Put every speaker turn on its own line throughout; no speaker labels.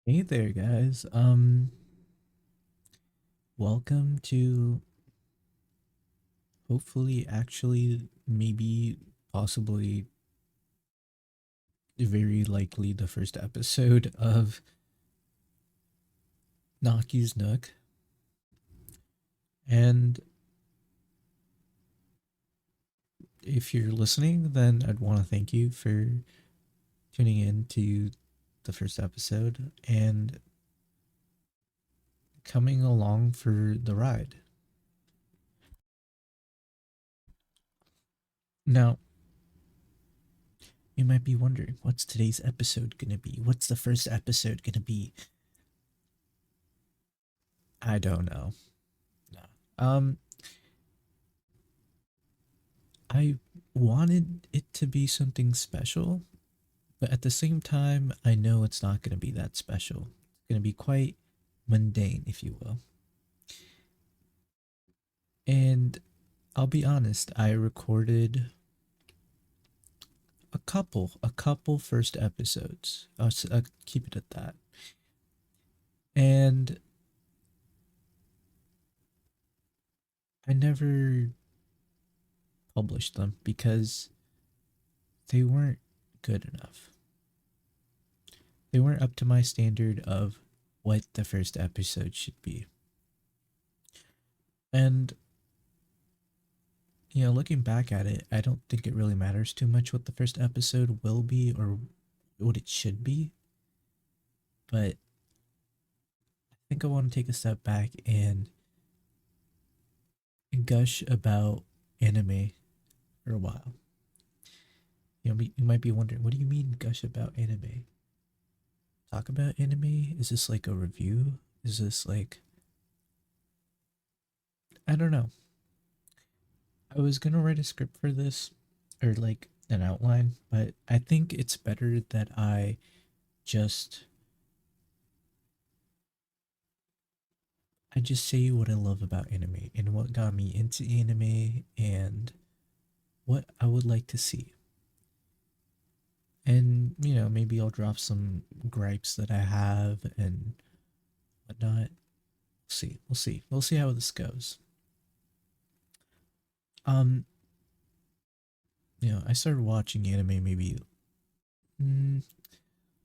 Hey there, guys. Welcome to hopefully, actually, maybe, possibly, very likely the first episode of Naki's Nook. And if you're listening, then I'd want to thank you for tuning in to the first episode and coming along for the ride. Now, you might be wondering, what's today's episode gonna be? What's the first episode gonna be? I don't know. No. I wanted it to be something special, but at the same time, I know it's not going to be that special. It's going to be quite mundane, if you will. And I'll be honest, I recorded a couple first episodes. I'll keep it at that. And I never published them because they weren't good enough. They weren't up to my standard of what the first episode should be. And looking back at it, I don't think it really matters too much what the first episode will be or what it should be. But I think I want to take a step back and gush about anime for a while. You might be wondering, what do you mean gush about anime? Talk about anime? Is this like a review? Is this like, I don't know. I was gonna write a script for this or like an outline, but I think it's better that I just I just say what I love about anime and what got me into anime and what I would like to see. And, maybe I'll drop some gripes that I have and whatnot. See. We'll see. We'll see how this goes. Um, I started watching anime maybe mm,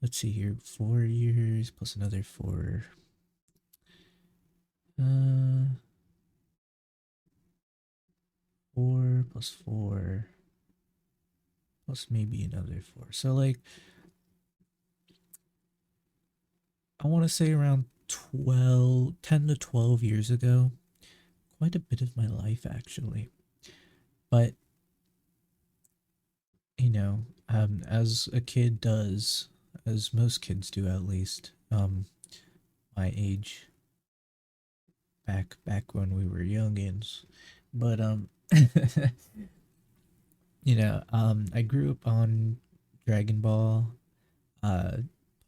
let's see here, 4 years plus another four. Uh 4 plus 4 plus maybe another four. So like I want to say around 10 to 12 years ago. Quite a bit of my life, actually. But, as a kid does, as most kids do at least, my age, back when we were youngins. But, I grew up on Dragon Ball, uh,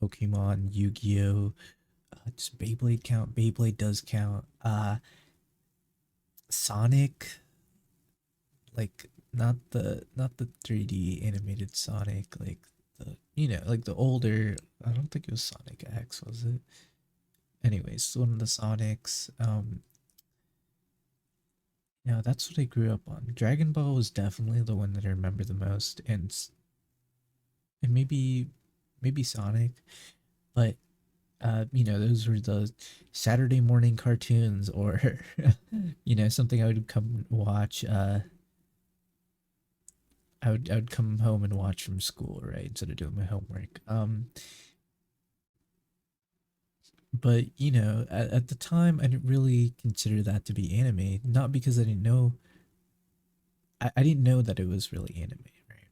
Pokemon, Yu-Gi-Oh! Does Beyblade count? Beyblade does count. Sonic, like not the 3D animated Sonic, like like the older. I don't think it was Sonic X, was it? Anyways, one of the Sonics. That's what I grew up on. Dragon Ball was definitely the one that I remember the most, and maybe Sonic, but those were the Saturday morning cartoons, or something I would come watch. I would come home and watch from school, right, instead of doing my homework. But at the time, I didn't really consider that to be anime. Not because I didn't know. I didn't know that it was really anime, right?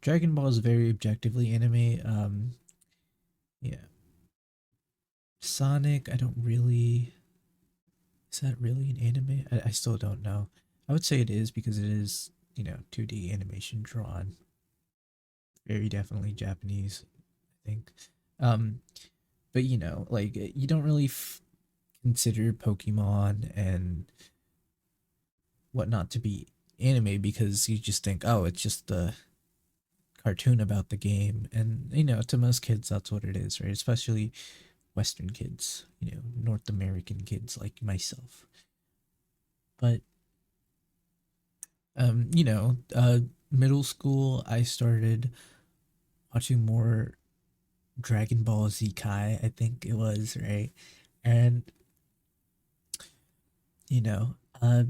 Dragon Ball is very objectively anime. Yeah. Sonic, I don't really. Is that really an anime? I still don't know. I would say it is because it is 2D animation drawn. Very definitely Japanese, I think. Um, but like you don't really consider Pokemon and whatnot to be anime because you just think, oh, it's just the cartoon about the game, and to most kids that's what it is, right? Especially Western kids, North American kids like myself. But middle school, I started watching more Dragon Ball Z Kai, I think it was, right? And you know, uh,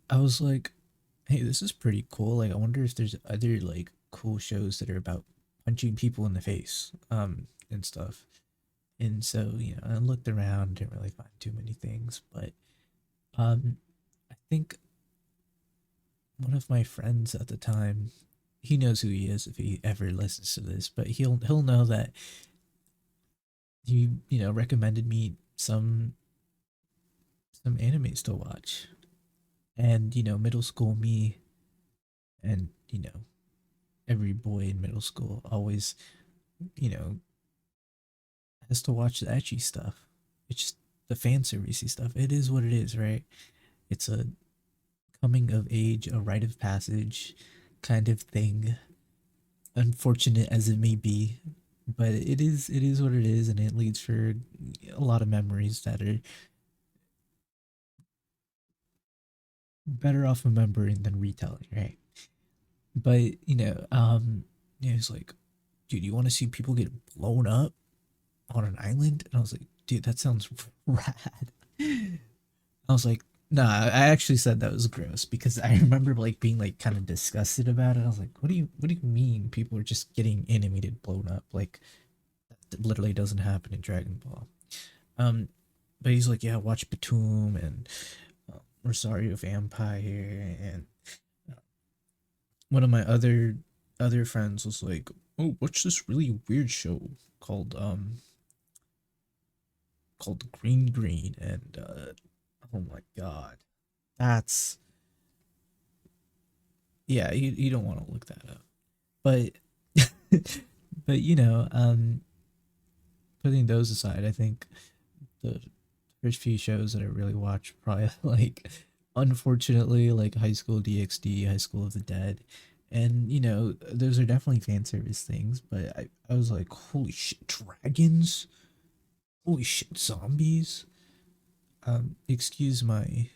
I was like, hey, this is pretty cool. Like, I wonder if there's other like cool shows that are about punching people in the face, and stuff. And so, I looked around, didn't really find too many things, but I think one of my friends at the time, he knows who he is if he ever listens to this, but he'll know that he, recommended me some animes to watch. And, middle school me and, every boy in middle school always, you know, has to watch the ecchi stuff. It's just the fan servicey stuff. It is what it is, right? It's a coming of age, a rite of passage kind of thing. Unfortunate as it may be, but it is what it is, and it leads for a lot of memories that are better off remembering than retelling, right? But it's like, dude, you want to see people get blown up on an island? And I was like, dude, that sounds rad. I was like, nah, I actually said that was gross because I remember like being like kind of disgusted about it. I was like, what do you mean people are just getting animated blown up? Like that literally doesn't happen in Dragon Ball. Um, but he's like, yeah, watch Batum and Rosario Vampire, and one of my other friends was like, oh, what's this really weird show called Green Green, and oh my god, that's yeah, you don't want to look that up, but but putting those aside, I think the first few shows that I really watched probably like, unfortunately, like High School DxD, High School of the Dead, and those are definitely fan service things, but I was like, holy shit, dragons, holy shit, zombies. Excuse my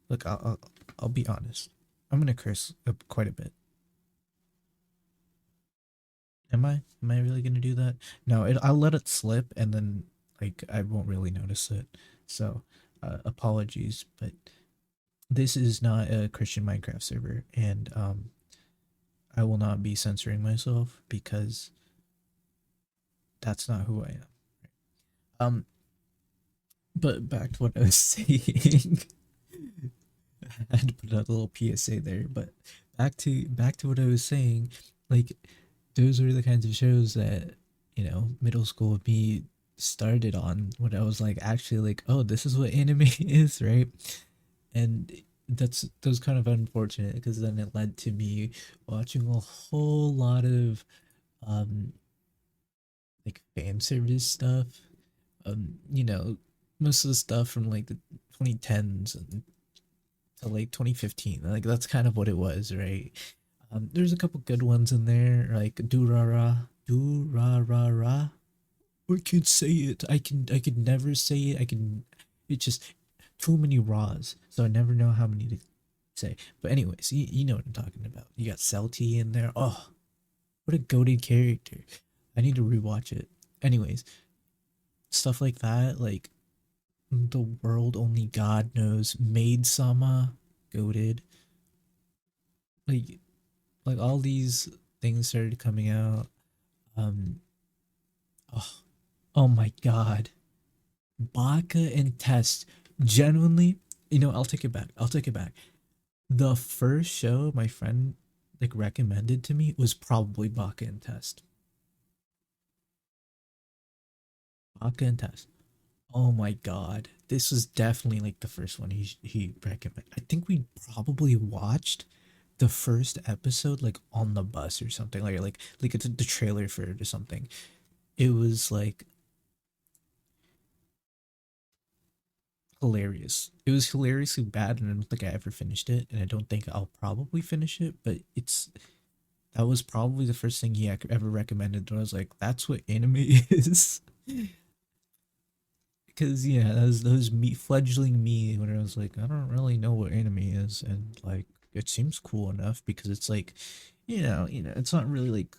look. I'll be honest. I'm gonna curse quite a bit. Am I? Am I really gonna do that? No, I'll let it slip, and then like I won't really notice it. So, apologies, but this is not a Christian Minecraft server, and I will not be censoring myself because that's not who I am. Um, but back to what I was saying. I had to put out a little PSA there, but back to what I was saying. Like, those were the kinds of shows that middle school me started on when I was like actually like, oh, this is what anime is, right? And that's kind of unfortunate because then it led to me watching a whole lot of um like fan service stuff. Most of the stuff from like the 2010s and to like 2015. Like that's kind of what it was, right? There's a couple good ones in there, like Durara, Durarara. I can't say it. I could never say it. It's just too many raws, so I never know how many to say. But anyways, you know what I'm talking about. You got Celty in there. Oh, what a goated character. I need to rewatch it. Anyways, stuff like that, like the world only God knows, Maid Sama, goated. Like all these things started coming out. Um, oh, oh my god, Baka and Test. Genuinely, I'll take it back. I'll take it back. The first show my friend like recommended to me was probably Baka and Test. Baka and Test. Oh my god, this was definitely like the first one he recommended. I think we probably watched the first episode like on the bus or something, like it's the trailer for it or something. It was like hilarious. It was hilariously bad, and I don't think I ever finished it, and I don't think I'll probably finish it. But it's that was probably the first thing he ever recommended. I was like, that's what anime is. Because yeah, that was me, fledgling me, when I was like, I don't really know what anime is, and like it seems cool enough because it's like, it's not really like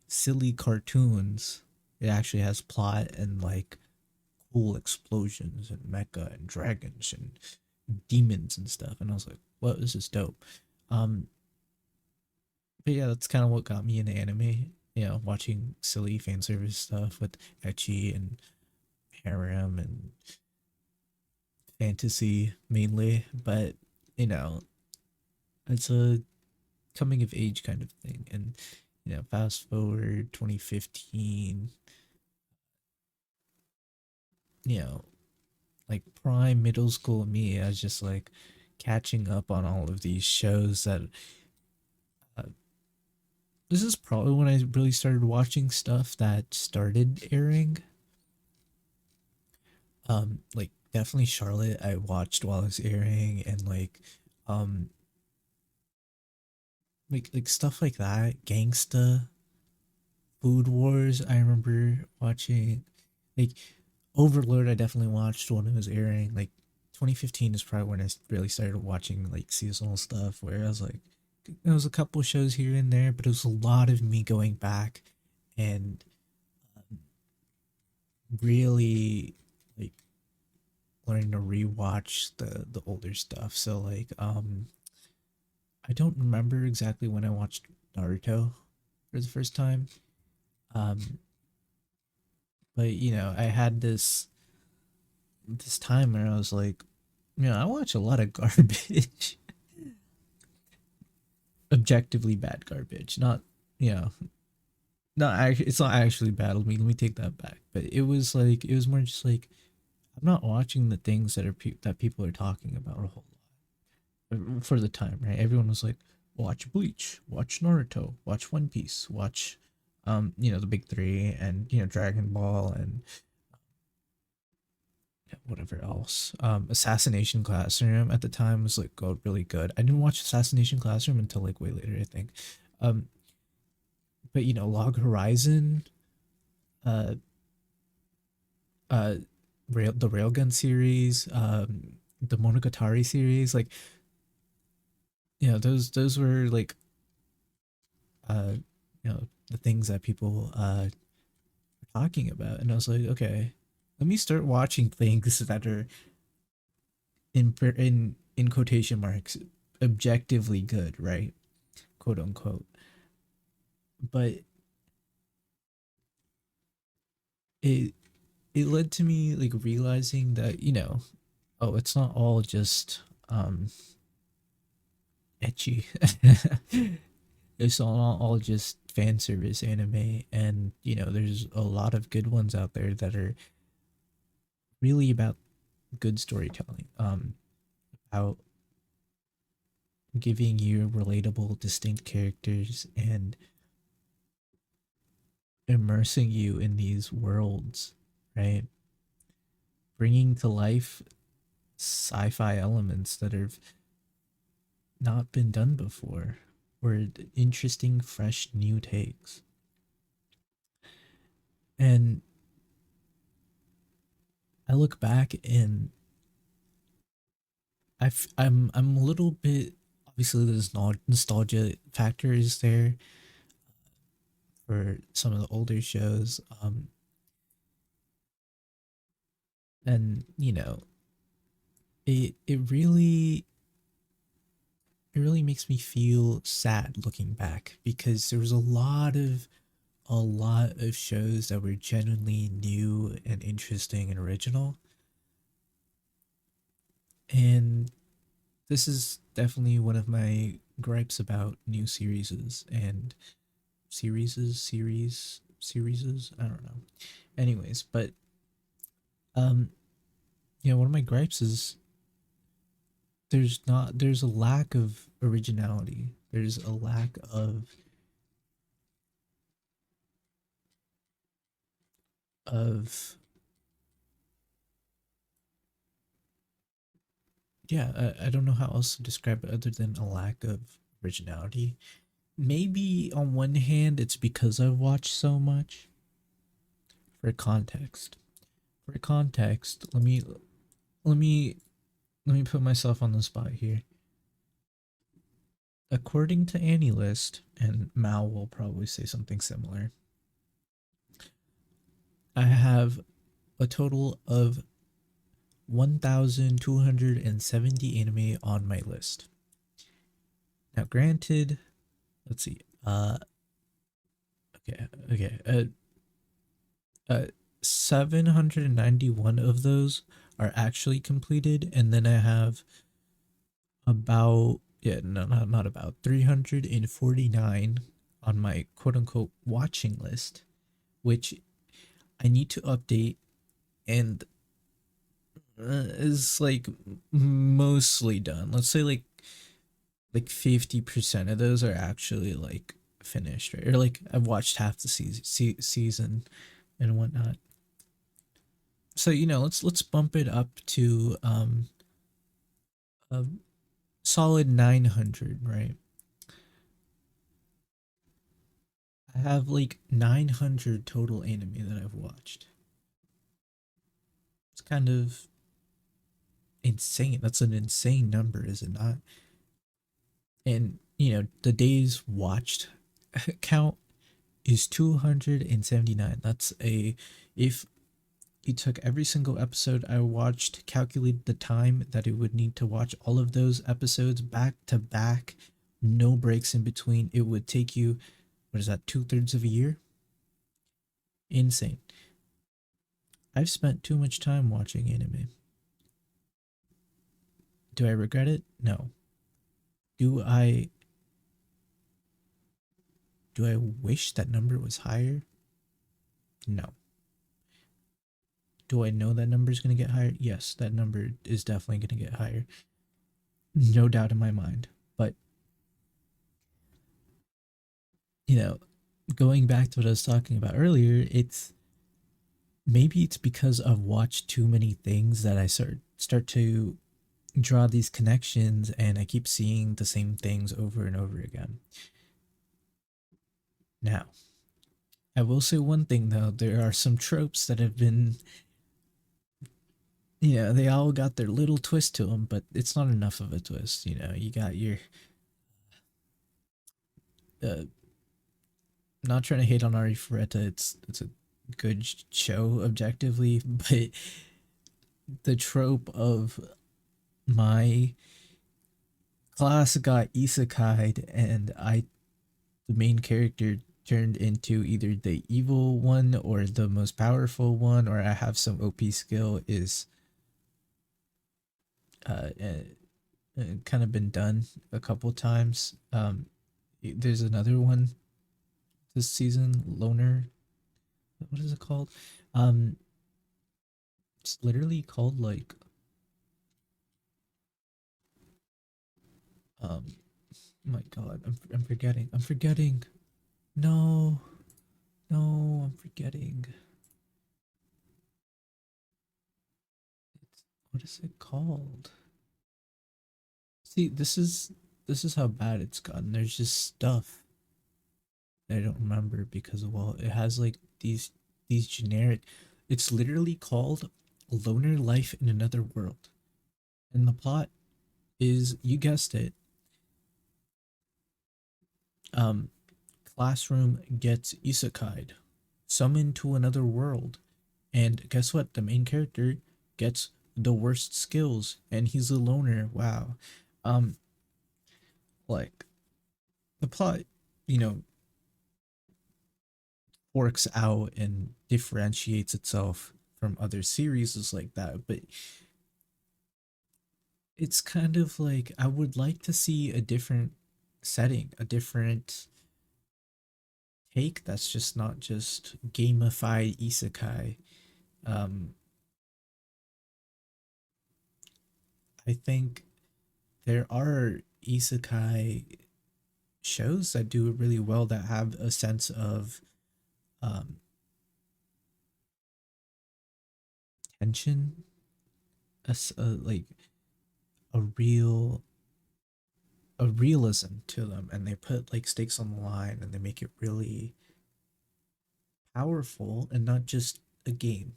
silly cartoons. It actually has plot and like cool explosions and mecha and dragons and demons and stuff. And I was like, "What? This is dope." Um, but yeah, that's kind of what got me into anime. Watching silly fan service stuff with ecchi and harem and fantasy mainly. But you know, it's a coming of age kind of thing. And fast forward 2015, you know, like prime middle school me, I was just like catching up on all of these shows that uh, this is probably when I really started watching stuff that started airing. Like definitely Charlotte I watched while it was airing, and um like stuff like that. Gangsta, Food Wars, I remember watching. Like Overlord, I definitely watched when it was airing. Like 2015 is probably when I really started watching like seasonal stuff, where I was like, there was a couple shows here and there, but it was a lot of me going back and really like learning to rewatch the older stuff. So I don't remember exactly when I watched Naruto for the first time. Um, but I had this time where I was like, I watch a lot of garbage, objectively bad garbage. Not, you know, not actually. It's not actually bad. Let me take that back. But it was more just like I'm not watching the things that people are talking about a whole lot for the time, right? Everyone was like, watch Bleach, watch Naruto, watch One Piece, watch, the big three, and Dragon Ball and whatever else. Assassination Classroom at the time was like really good. I didn't watch Assassination Classroom until like way later, I think. Um, but Log Horizon, uh, uh, the Railgun series, the Monogatari series, like those were like uh, the things that people were talking about, and I was like, okay, let me start watching things that are in quotation marks objectively good, right? Quote unquote. But it it led to me like realizing that oh, it's not all just etchy. It's all just fan service anime, and there's a lot of good ones out there that are really about good storytelling, about giving you relatable distinct characters and immersing you in these worlds, right? Bringing to life sci-fi elements that have not been done before, or interesting, fresh, new takes. And I look back and I'm a little bit, obviously there's nostalgia factor is there for some of the older shows, and it really makes me feel sad looking back, because there was a lot of shows that were genuinely new and interesting and original. And this is definitely one of my gripes about new series and series. I don't know. Anyways, but um, one of my gripes is there's a lack of originality. There's a lack of yeah. I don't know how else to describe it other than a lack of originality. maybe on one hand it's because I've watched so much. For context, let me let me let me put myself on the spot here. According to Annie List, and Mal will probably say something similar, I have a total of 1,270 anime on my list. Now, granted, let's see. Okay. 791 of those are actually completed, and then I have about not about 349 on my quote unquote watching list, which I need to update, and is like mostly done. Let's say like 50% of those are actually like finished, right? Or like I've watched half the season and whatnot. So let's bump it up to a solid 900, right? I have like 900 total anime that I've watched. It's kind of insane. That's an insane number, is it not? And the days watched count is 279. That's a if you took every single episode I watched, calculate the time that it would need to watch all of those episodes back to back, no breaks in between, it would take you, what is that, 2/3 of a year? Insane. I've spent too much time watching anime. Do I regret it? No. Do I do I wish that number was higher? No. Do I know that number is going to get higher? Yes, that number is definitely going to get higher. No doubt in my mind. But, you know, going back to what I was talking about earlier, it's because I've watched too many things that I start to draw these connections, and I keep seeing the same things over and over again. Now, I will say one thing though, there are some tropes that have been, they all got their little twist to them, but it's not enough of a twist. You got your uh, not trying to hate on Ari Ferretta. It's a good show objectively, but the trope of my class got isekai'd, and the main character turned into either the evil one or the most powerful one, or I have some OP skill is uh, kind of been done a couple times. There's another one this season, Loner. What is it called? Um, it's literally called like oh my god, I'm forgetting. I'm forgetting. No, no, I'm forgetting. What is it called? See, this is how bad it's gotten. There's just stuff that I don't remember because, well, it has like these generic. It's literally called Loner Life in Another World, and the plot is, you guessed it, um, classroom gets isekai'd, summoned to another world, and guess what? The main character gets the worst skills, and he's a loner. Wow. Um, like the plot, you know, works out and differentiates itself from other series like that, but it's kind of like I would like to see a different setting, a different take that's just not just gamified isekai. Um, I think there are isekai shows that do it really well, that have a sense of um, tension, like a real a realism to them, and they put like stakes on the line, and they make it really powerful and not just a game.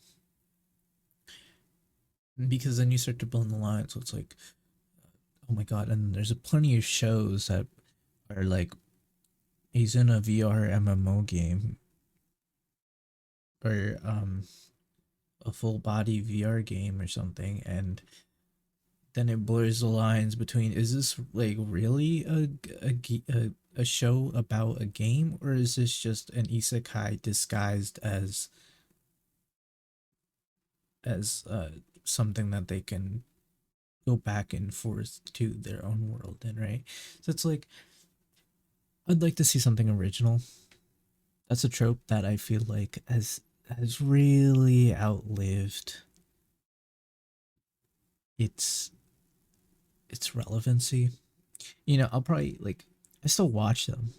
Because then you start to build the line, so it's like, oh my god! And there's a plenty of shows that are like, he's in a VR MMO game, or a full body VR game or something, and then it blurs the lines between, is this like really a show about a game, or is this just an isekai disguised as something that they can go back and forth to their own world in, right? So it's like, I'd like to see something original. That's a trope that I feel like has really outlived its its relevancy. You know, I'll probably like, I still watch them.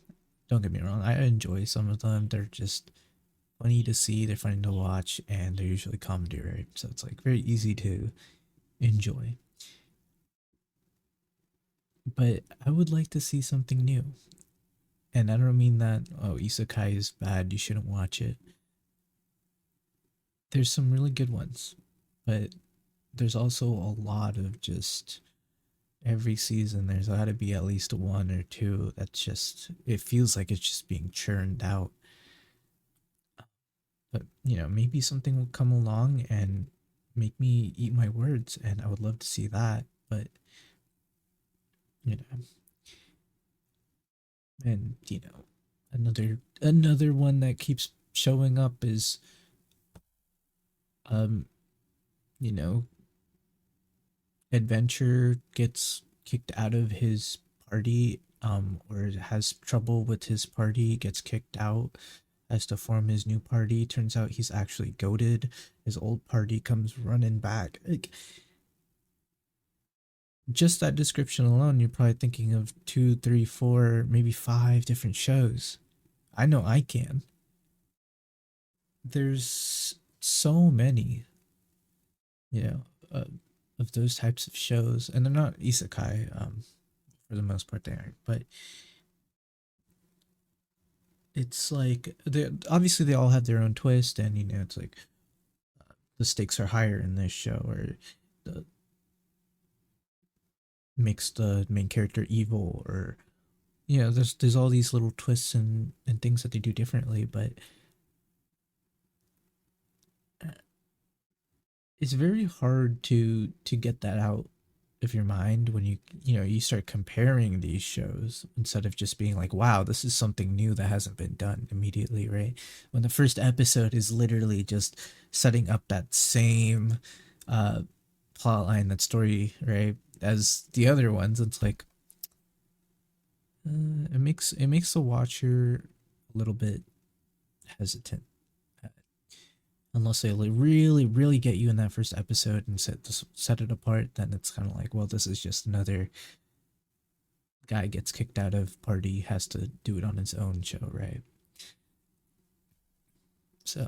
Don't get me wrong, I enjoy some of them. They're just funny to see, they're funny to watch, and they're usually comedy, right? So it's like very easy to enjoy. But I would like to see something new. And I don't mean that, oh, isekai is bad, you shouldn't watch it. There's some really good ones, but there's also a lot of just, every season there's got to be at least one or two that's just, it feels like it's just being churned out. But you know, maybe something will come along and make me eat my words, and I would love to see that. But you know, and you know, another one that keeps showing up is, um you know, adventure gets kicked out of his party, or has trouble with his party, gets kicked out, has to form his new party. Turns out he's actually goaded. His old party comes running back. Like, just that description alone, you're probably thinking of two, three, four, maybe five different shows. I know I can. There's so many, you know, of those types of shows, and they're not isekai. For the most part, they aren't. But it's like, they obviously they all have their own twist, and you know, it's like, the stakes are higher in this show, or the makes the main character evil, or you know, there's all these little twists and things that they do differently. But uh, it's very hard to get that out of your mind when you know, you start comparing these shows, instead of just being like, wow, this is something new that hasn't been done immediately, right? When the first episode is literally just setting up that same uh plot line, that story, right, as the other ones, it's like, it makes the watcher a little bit hesitant. Uh, Unless they like really get you in that first episode and set it apart, then it's kind of like, well, this is just another guy gets kicked out of party, has to do it on his own show, right? So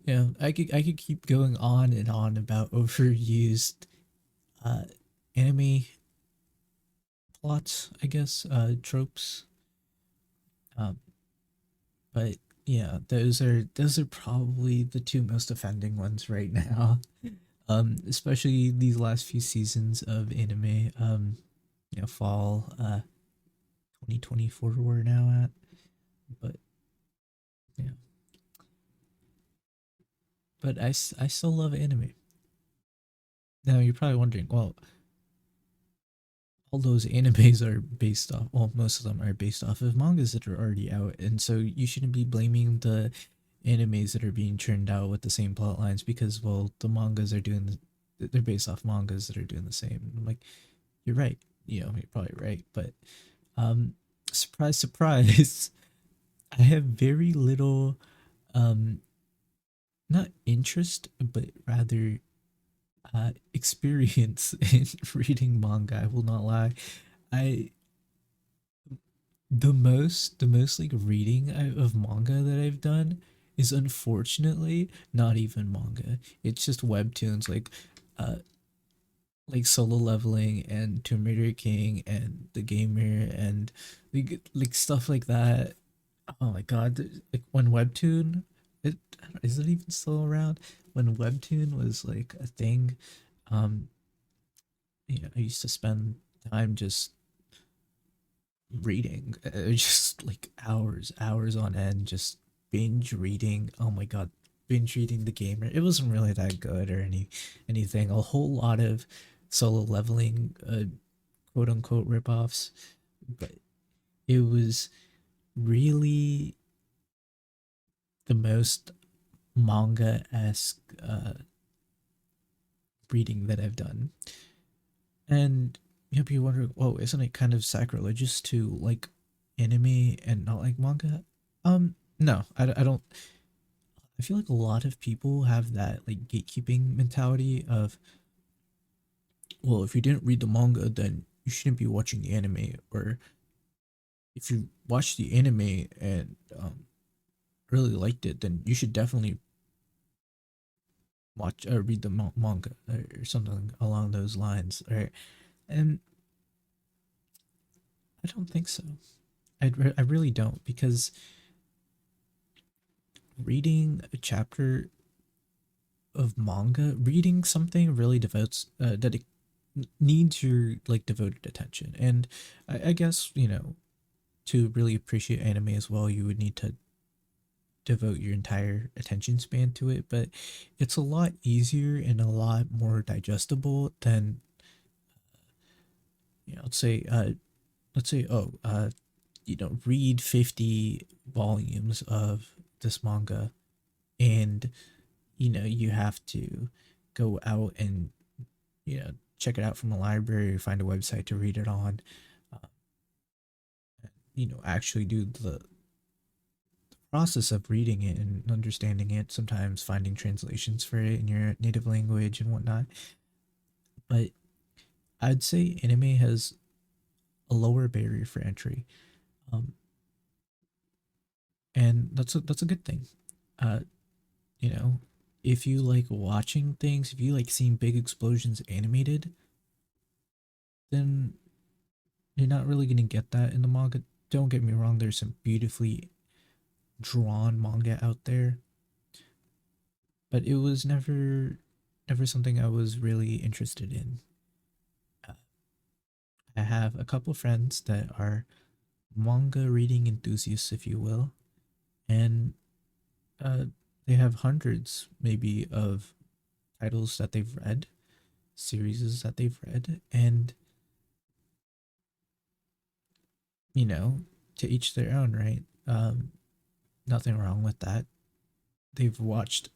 yeah, I could keep going on and on about overused uh anime plots, I guess, tropes. Um, but yeah, those are probably the two most offending ones right now. Especially these last few seasons of anime. You know, fall 2024 we're now at. But yeah, but I still love anime. Now you're probably wondering, well, all those animes are based off, well, most of them are based off of mangas that are already out, and so you shouldn't be blaming the animes that are being churned out with the same plot lines, because, well, the mangas are they're based off mangas that are doing the same. I'm like, you're right. You know, you're probably right, but um, surprise, surprise, I have very little, um, not interest, but rather experience in reading manga. I will not lie. I the most like reading of manga that I've done is unfortunately not even manga. It's just webtoons. Like, uh like Solo Leveling and Tomb Raider King and The Gamer and like stuff like that. Oh my god, like when Webtoon, it is it even still around? When Webtoon was like a thing, um, I used to spend time just reading, just like hours on end, just binge reading. Oh my god, binge reading The Gamer. It wasn't really that good or anything. A whole lot of Solo Leveling, quote unquote ripoffs, but it was really the most manga esque reading that I've done. And you know, you wonder, whoa, isn't it kind of sacrilegious to like anime and not like manga? No, I don't. I feel like a lot of people have that like gatekeeping mentality of, well, if you didn't read the manga, then you shouldn't be watching the anime, or if you watch the anime and really liked it, then you should definitely watch or read the manga or something along those lines, right? And I don't think so. I really don't, because reading a chapter of manga, reading something really devotes that it needs your like devoted attention. And I guess to really appreciate anime as well, you would need to devote your entire attention span to it. But it's a lot easier and a lot more digestible than let's say oh read 50 volumes of this manga, and you have to go out and check it out from a library or find a website to read it on. uh, actually do the process of reading it and understanding it, sometimes finding translations for it in your native language and whatnot. But I'd say anime has a lower barrier for entry, um, and that's a good thing. uh, you know if you like watching things, if you like seeing big explosions animated, then you're not really going to get that in the manga. Don't get me wrong, there's some beautifully drawn manga out there, but it was never something I was really interested in. Uh, I have a couple friends that are manga reading enthusiasts, if you will, and uh, they have hundreds, maybe, of titles that they've read, series that they've read, and you know, to each their own, right? Nothing wrong with that. They've watched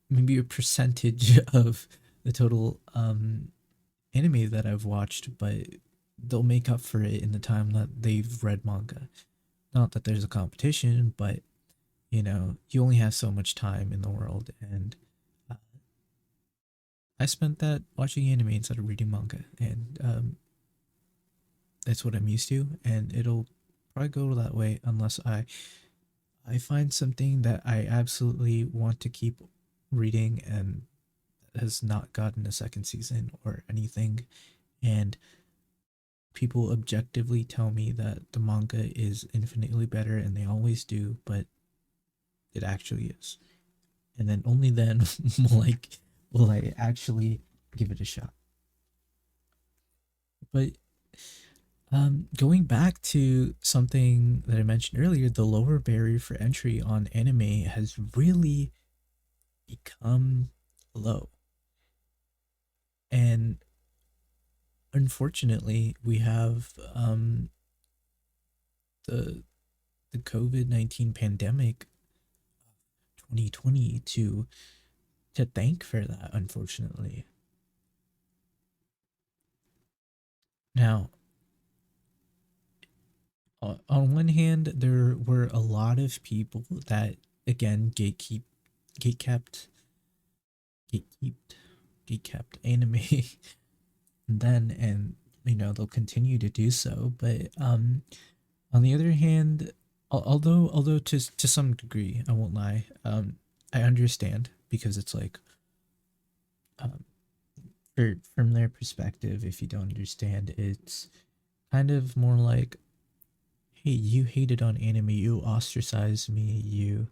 maybe a percentage of the total anime that I've watched, but they'll make up for it in the time that they've read manga. Not that there's a competition, but you only have so much time in the world, and uh, I spent that watching anime instead of reading manga, and that's what I'm used to, and it'll probably go that way unless I find something that I absolutely want to keep reading and has not gotten a second season or anything, and people objectively tell me that the manga is infinitely better, and they always do, but it actually is. And then only then will I actually give it a shot. But going back to something that I mentioned earlier, the lower barrier for entry on anime has really become low. And unfortunately, we have the the COVID-19 pandemic 2020 to thank for that, unfortunately. Now, on one hand, there were a lot of people that again gatekept gatekept gatekept anime then, and they'll continue to do so. But on the other hand, although to some degree, I won't lie, I understand, because it's like, um, from their perspective, if you don't understand, it's kind of more like, hey, you hated on anime, you ostracized me, you,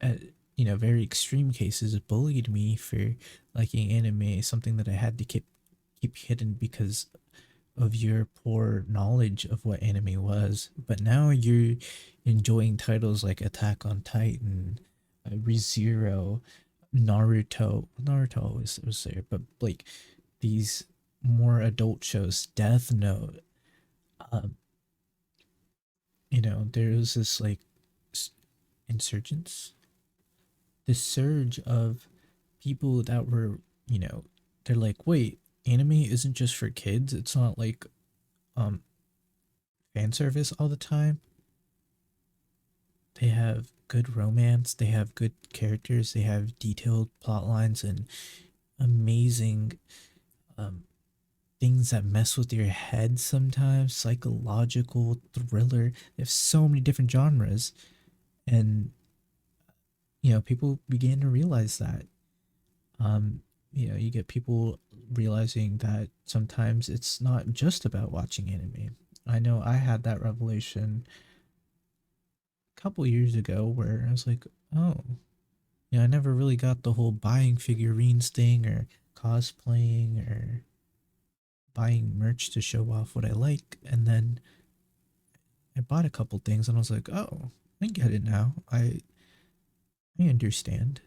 uh, very extreme cases bullied me for liking anime, something that I had to keep hidden because of your poor knowledge of what anime was. But now you're enjoying titles like Attack on Titan, ReZero, Naruto. Naruto was there, but like these more adult shows, Death Note. Um, there was this like insurgents, this surge of people that were, you know, they're like, wait, anime isn't just for kids. It's not like um fan service all the time. They have good romance, they have good characters, they have detailed plot lines and amazing um, things that mess with your head sometimes, psychological thriller. They have so many different genres. And, people began to realize that. Um, you get people realizing that sometimes it's not just about watching anime. I know I had that revelation a couple years ago where I was like, oh, I never really got the whole buying figurines thing or cosplaying or buying merch to show off what I like. And then I bought a couple things and I was like, oh, I get it now. I understand.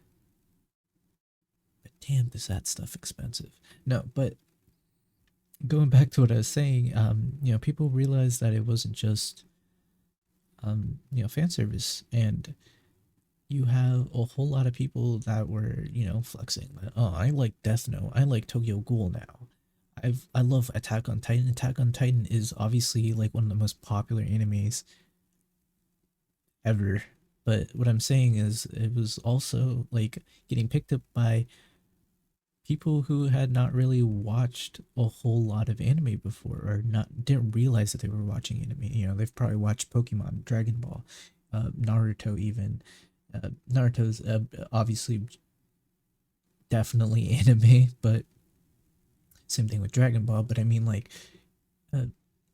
But damn, is that stuff expensive? No, but going back to what I was saying, people realized that it wasn't just fan service, and you have a whole lot of people that were, flexing that, oh, I like Death Note, I like Tokyo Ghoul now. I love Attack on Titan. Attack on Titan is obviously like one of the most popular animes ever. But what I'm saying is it was also like getting picked up by people who had not really watched a whole lot of anime before or not didn't realize that they were watching anime. They've probably watched Pokemon, Dragon Ball, Naruto even. Naruto's obviously definitely anime, but same thing with Dragon Ball. But I mean, like, uh,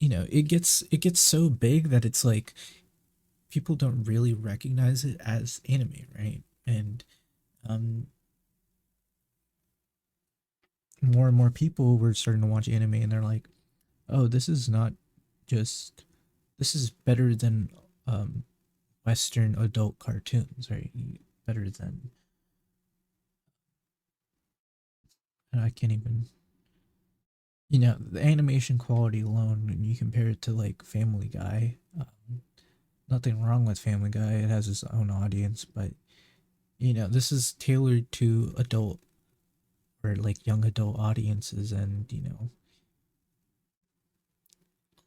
it gets so big that it's like people don't really recognize it as anime, right? And um, more and more people were starting to watch anime, and they're like, "Oh, this is not just this is better than um, Western adult cartoons, right? Better than I can't even." The animation quality alone, when you compare it to like Family Guy, nothing wrong with Family Guy. It has its own audience, but this is tailored to adult or like young adult audiences, and a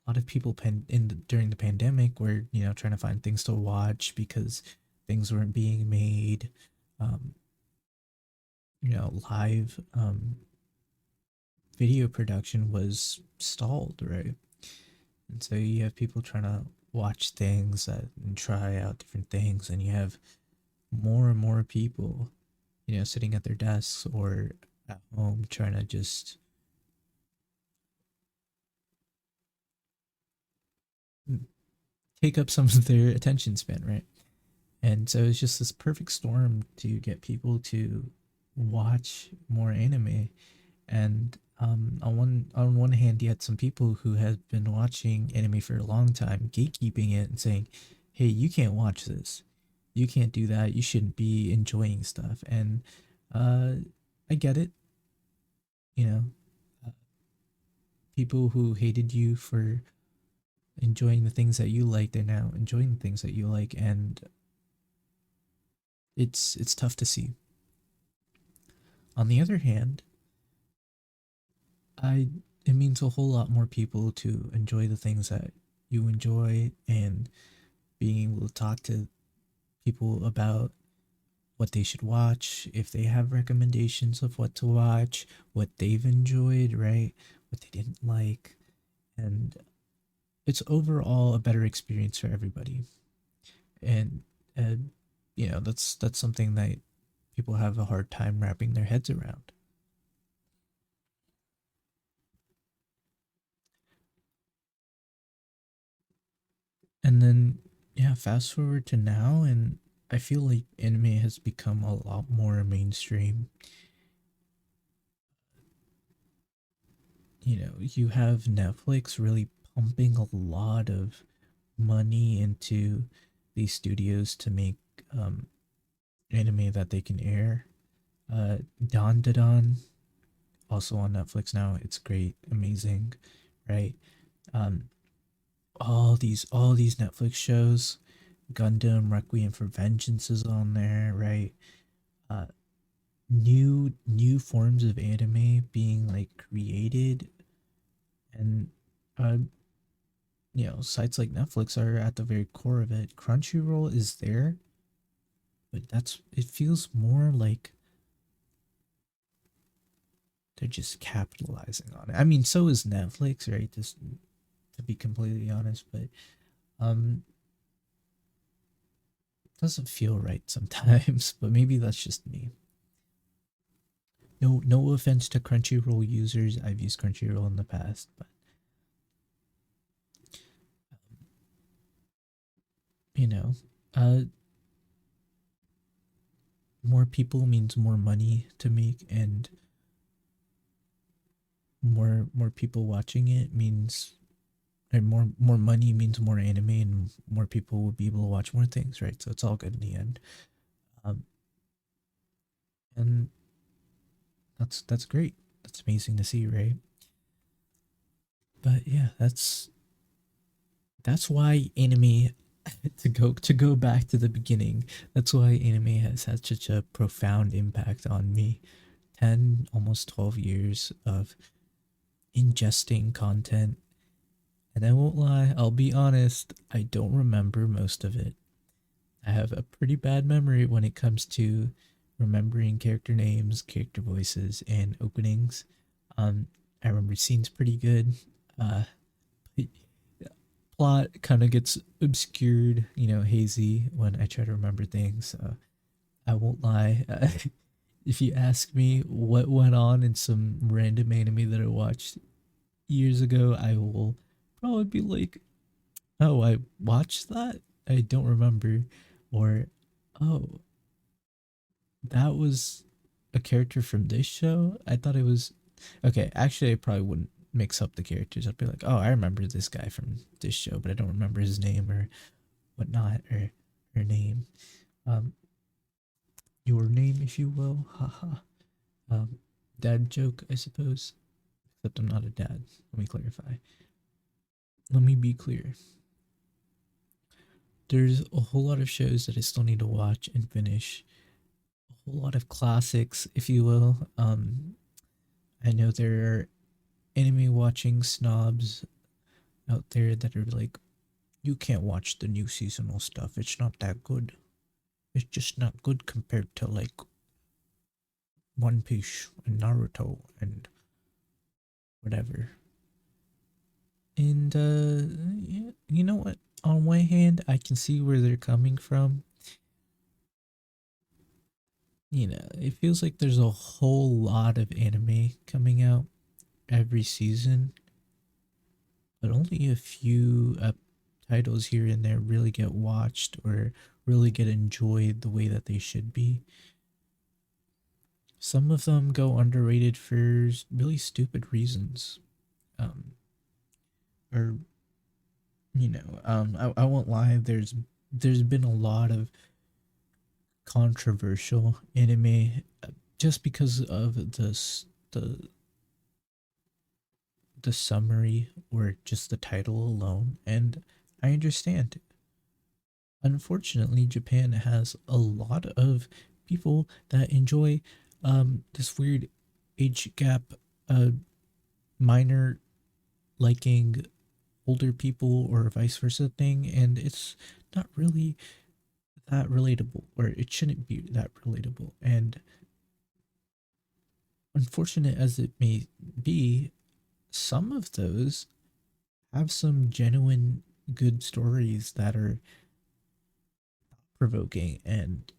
lot of people during the pandemic were trying to find things to watch because things weren't being made. Um, live video production was stalled, right? And so you have people trying to watch things and try out different things, and you have more and more people sitting at their desks or at home trying to just take up some of their attention span, right? And so it's just this perfect storm to get people to watch more anime. And on one hand, you had some people who had been watching anime for a long time, gatekeeping it and saying, "Hey, you can't watch this. You can't do that. You shouldn't be enjoying stuff." And uh, I get it. You know, uh, people who hated you for enjoying the things that you like, they're now enjoying the things that you like, and it's tough to see. On the other hand, I it means a whole lot more people to enjoy the things that you enjoy, and being able to talk to people about what they should watch, if they have recommendations of what to watch, what they've enjoyed, right? What they didn't like. And it's overall a better experience for everybody. And uh, that's something that people have a hard time wrapping their heads around. And then, yeah, fast forward to now, and I feel like anime has become a lot more mainstream. You know, you have Netflix really pumping a lot of money into these studios to make um, anime that they can air. Don Don, also on Netflix now. It's great, amazing, right? Um, all these Netflix shows, Gundam Requiem for Vengeance is on there, right? Uh, new forms of anime being like created, and uh, sites like Netflix are at the very core of it. Crunchyroll is there, but it feels more like they're just capitalizing on it. I mean, so is Netflix, right? Just to be completely honest, but um doesn't feel right sometimes. But maybe that's just me. No offense to Crunchyroll users. I've used Crunchyroll in the past, but you know, uh more people means more money to make, and more people watching it means, and more money means more anime, and more people will be able to watch more things, right? So it's all good in the end. Um, and that's great. That's amazing to see, right? But yeah, that's why anime to go back to the beginning. That's why anime has had such a profound impact on me. 10, almost 12 years of ingesting content. And I won't lie, I'll be honest, I don't remember most of it. I have a pretty bad memory when it comes to remembering character names, character voices, and openings. Um, I remember scenes pretty good. Uh, Plot kind of gets obscured, hazy when I try to remember things. I won't lie. If you ask me what went on in some random anime that I watched years ago, I will probably be like, "Oh, I watched that. I don't remember," or "Oh, that was a character from this show. I thought it was." Okay, actually, I probably wouldn't mix up the characters. I'd be like, "Oh, I remember this guy from this show, but I don't remember his name or whatnot, or her name, um, your name, if you will." Haha. Dad joke, I suppose. Except I'm not a dad. Let me clarify. Let me be clear. There's a whole lot of shows that I still need to watch and finish. A whole lot of classics, if you will. I know there are anime watching snobs out there that are like, you can't watch the new seasonal stuff. It's not that good. It's just not good compared to like One Piece and Naruto and whatever. And yeah, you know what? On one hand, I can see where they're coming from. It feels like there's a whole lot of anime coming out every season, but only a few titles here and there really get watched or really get enjoyed the way that they should be. Some of them go underrated for really stupid reasons. Um, or I won't lie. There's been a lot of controversial anime just because of the summary or just the title alone, and I understand. Unfortunately, Japan has a lot of people that enjoy this weird age gap, uh, minor liking older people or vice versa thing, and it's not really that relatable, or it shouldn't be that relatable. And unfortunate as it may be, some of those have some genuine good stories that are provoking, and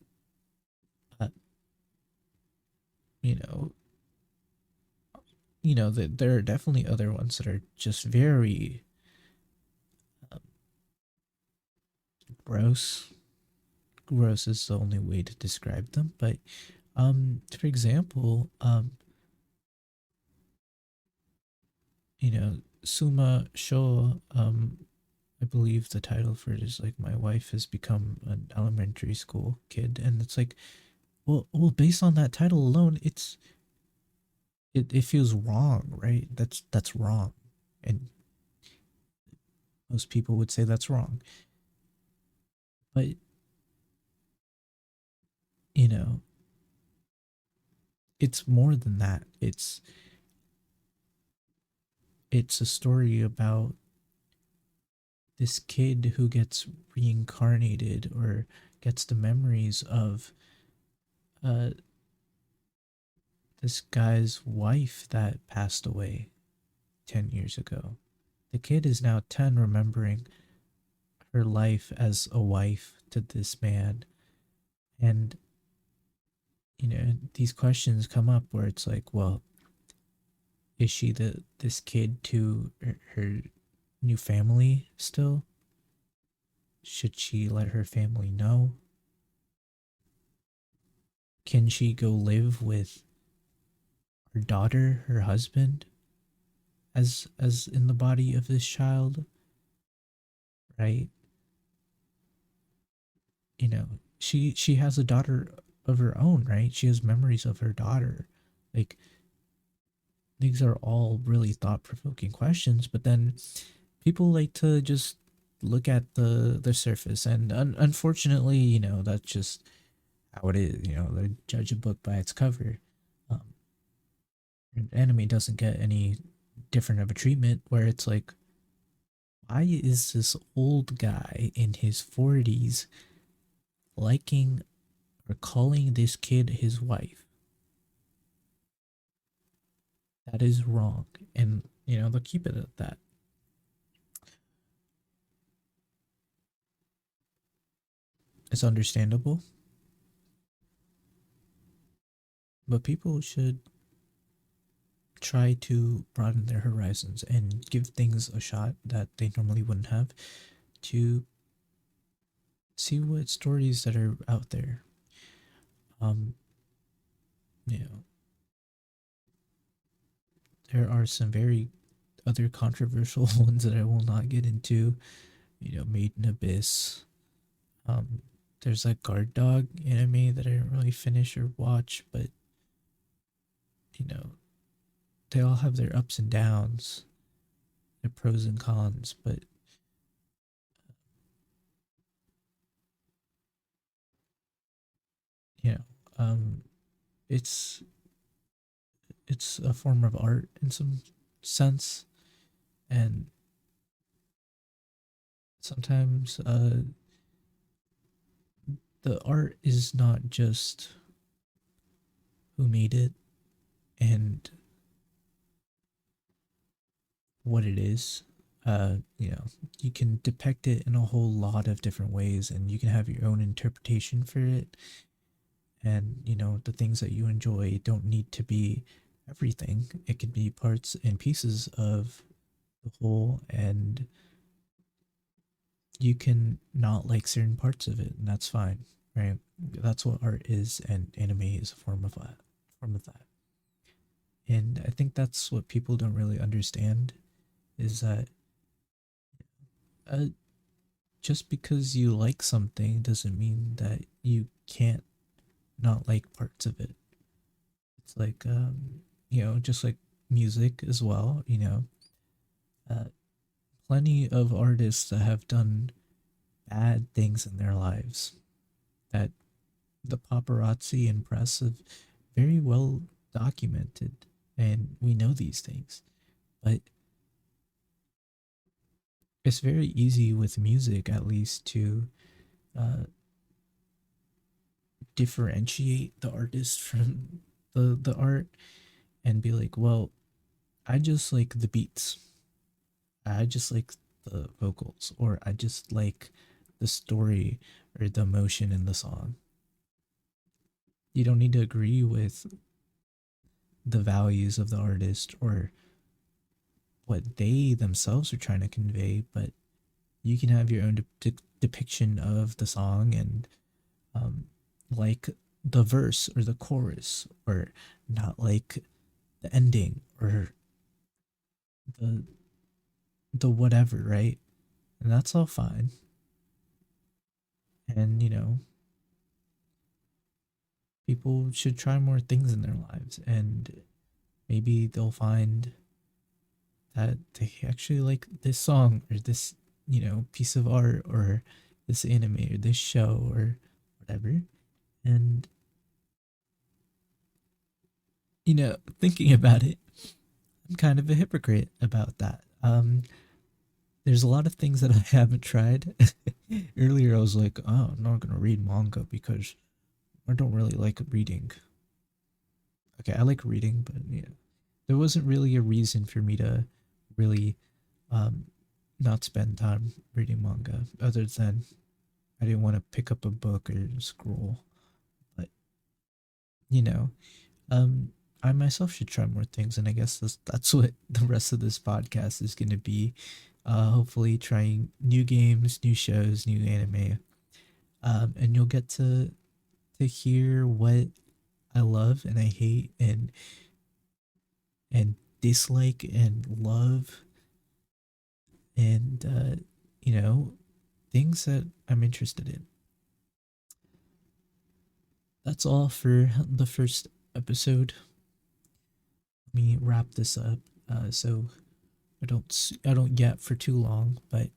uh, you know that there are definitely other ones that are just very gross. Gross is the only way to describe them. But for example, you know, Suma Sho, I believe the title for it is like my wife has become an elementary school kid, and it's like, well, based on that title alone, it feels wrong, right? That's wrong, and most people would say that's wrong. But you know, it's more than that. It's a story about this kid who gets reincarnated or gets the memories of uh this guy's wife that passed away 10 years ago. The kid is now 10, remembering her life as a wife to this man. And, these questions come up where it's like, well, is she this kid to her new family still? Should she let her family know? Can she go live with her daughter, her husband, as in the body of this child, right? She has a daughter of her own, right? She has memories of her daughter. Like, these are all really thought-provoking questions, but then people like to just look at the surface, and unfortunately, that's just how it is. They judge a book by its cover. um, Anime doesn't get any different of a treatment, where it's like, why is this old guy in his 40s liking or calling this kid his wife? That is wrong. And, they'll keep it at that. It's understandable, but people should try to broaden their horizons and give things a shot that they normally wouldn't have, to see what stories that are out there. Um, you know, there are some very other controversial ones that I will not get into. Made in Abyss. Um, there's that guard dog anime that I didn't really finish or watch, but you know, they all have their ups and downs, their pros and cons. But you know, um, it's it's a form of art in some sense, and sometimes the art is not just who made it and what it is. You can depict it in a whole lot of different ways, and you can have your own interpretation for it. And the things that you enjoy don't need to be everything. It could be parts and pieces of the whole, and you can not like certain parts of it, and that's fine, right? That's what art is, and anime is a form of that. Form of that. And I think that's what people don't really understand, is that uh, just because you like something doesn't mean that you can't not like parts of it. It's like, just like music as well. Uh, Plenty of artists that have done bad things in their lives that the paparazzi and press have very well documented, and we know these things. But it's very easy with music, at least, to uh, differentiate the artist from the art, and be like, well, I just like the beats, I just like the vocals, or I just like the story or the emotion in the song. You don't need to agree with the values of the artist or what they themselves are trying to convey, but you can have your own depiction of the song and um, like the verse or the chorus, or not like the ending or the the whatever, right? And that's all fine. And people should try more things in their lives, and maybe they'll find that they actually like this song or this, piece of art or this anime or this show or whatever. And, thinking about it, I'm kind of a hypocrite about that. There's a lot of things that I haven't tried. Earlier, I was like, oh, I'm not going to read manga because I don't really like reading. Okay, I like reading, but there wasn't really a reason for me to really um, not spend time reading manga other than I didn't want to pick up a book or scroll. But, you know, um, I myself should try more things, and I guess that's what the rest of this podcast is going to be. Hopefully, trying new games, new shows, new anime, and you'll get to hear what I love and I hate and dislike and love and you know things that I'm interested in. That's all for the first episode. Let me wrap this up so I don't get for too long. But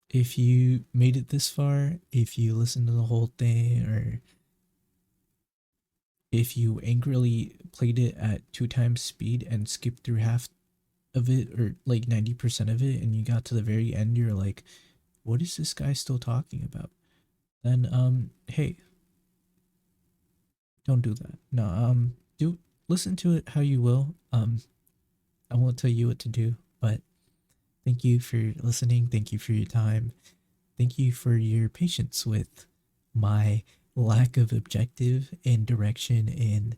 if you made it this far, if you listened to the whole thing, or if you angrily played it at 2 times speed and skipped through half of it or like 90% of it and you got to the very end, you're like, what is this guy still talking about? Then hey, don't do that. No, do listen to it how you will. I won't tell you what to do, but thank you for listening. Thank you for your time. Thank you for your patience with my lack of objective and direction in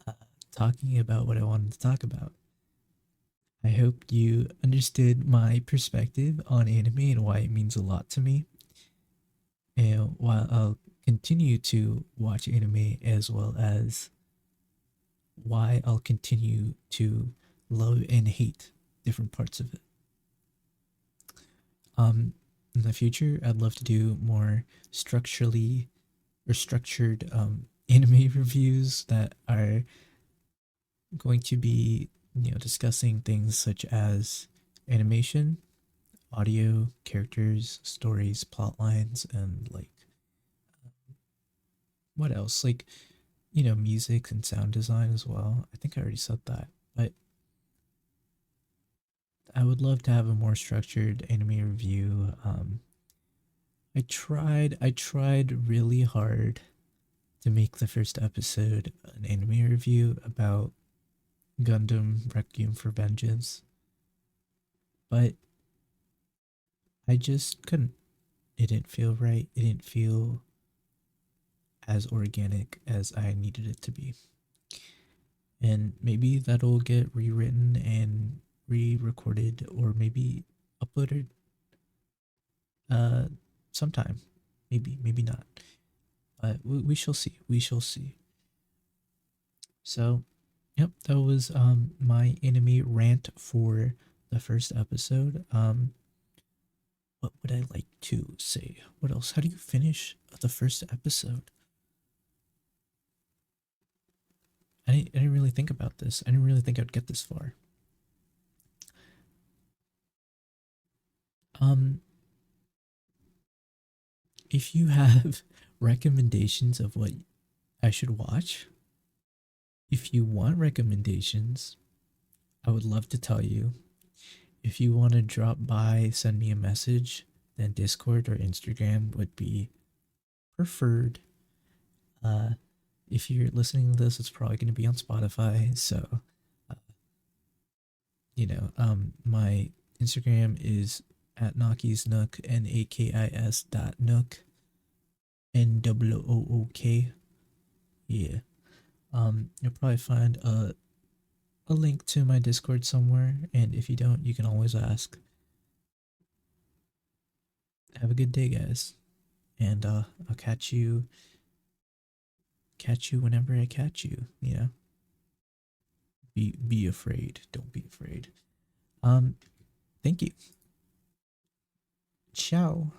uh, talking about what I wanted to talk about. I hope you understood my perspective on anime and why it means a lot to me. And while I'll continue to watch anime, as well as why I'll continue to love and hate different parts of it. In the future, I'd love to do more structurally or structured anime reviews that are going to be, discussing things such as animation, audio, characters, stories, plot lines, and like what else? Like, music and sound design as well. I think I already said that, but I would love to have a more structured anime review. I tried really hard to make the first episode an anime review about Gundam Requiem for Vengeance, but I just couldn't. It didn't feel right. It didn't feel as organic as I needed it to be. And maybe that'll get rewritten and re-recorded or maybe uploaded uh sometime. Maybe not. But we shall see. We shall see. So, yep, that was my anime rant for the first episode. What would I like to say? What else? How do you finish the first episode? I didn't really think about this. I didn't really think I'd get this far. Um, if you have recommendations of what I should watch, if you want recommendations, I would love to tell you. If you want to drop by, send me a message, then Discord or Instagram would be preferred. Uh, if you're listening to this, it's probably going to be on Spotify. So, uh, my Instagram is at Naki's Nook, NAKIS dot Nook, NOOK. Yeah. You'll probably find a link to my Discord somewhere, and if you don't, you can always ask. Have a good day, guys. And I'll catch you whenever I catch you, you know. Be afraid. Don't be afraid. Um, thank you. Ciao.